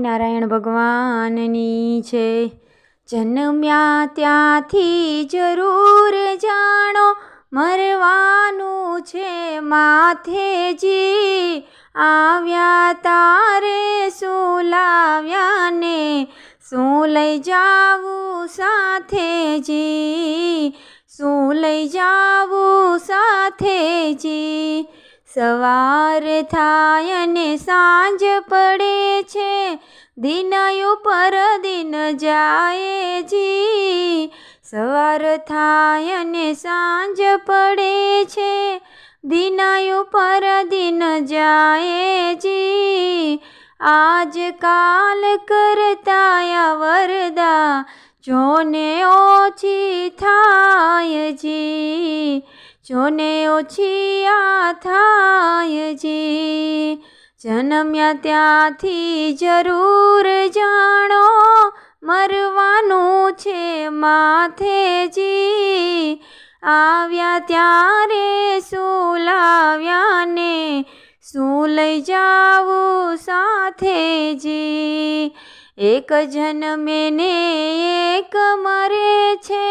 સ્વામિનારાયણ ભગવાનની છે। જન્મ્યા ત્યાંથી જરૂર જાણો, મરવાનું છે માથેજી। આવ્યા તારે શું લાવ્યા ને, શું લઈ જાવું સાથેજી, શું લઈ જાવું સાથેજી। સવાર થાય ને સાંજ પડે છે, દિન ઉપર દિન જાય જી। સવાર થાય ને સાંજ પડે છે, દિન ઉપર દિન જાય જી। આજ કાલ કરતા વરદા જોને ઓછી થાય જી, જોને ઓછી આ થાય જી। જન્મ્યા ત્યાંથી જરૂર જાણો, મરવાનું છે માથેજી। આવ્યા ત્યારે શું લાવ્યા ને, શું લઈ જાવું સાથેજી। એક જન્મે ને એક મરે છે,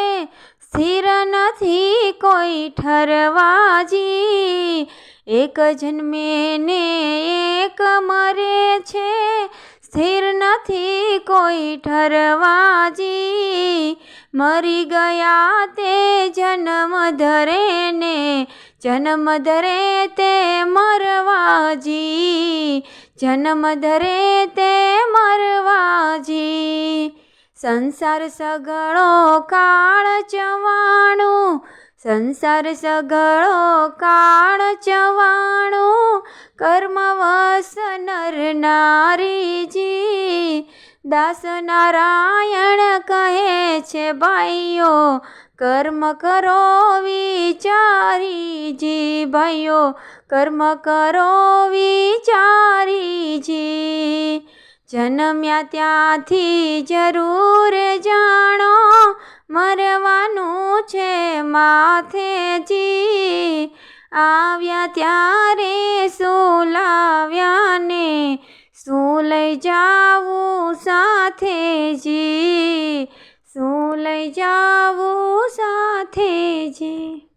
સ્થિર નથી કોઈ ઠરવાજી। એક જન્મે ને એક મરે છે, સ્થિર નથી કોઈ ઠરવાજી। મરી ગયા તે જન્મ ધરે ને, જન્મ ધરે તે મરવાજી, જન્મ ધરે તે મરવાજી। સંસાર સઘળો કાળ ચવાણું, સંસાર સઘળો કાળ ચવાણું, કર્મવશ નર નારીજી। દાસ નારાયણ કહે છે ભાઈઓ, કર્મ કરો વિચારીજી, ભાઈઓ કર્મ કરો વિચારીજી। જન્મ્યા ત્યાંથી જરૂર જાણો, મરવાનું છે માથેજી। આવ્યા ત્યારે શું લાવ્યા ને, શું લઈ જાવું સાથેજી, શું લઈ જાવું સાથેજી।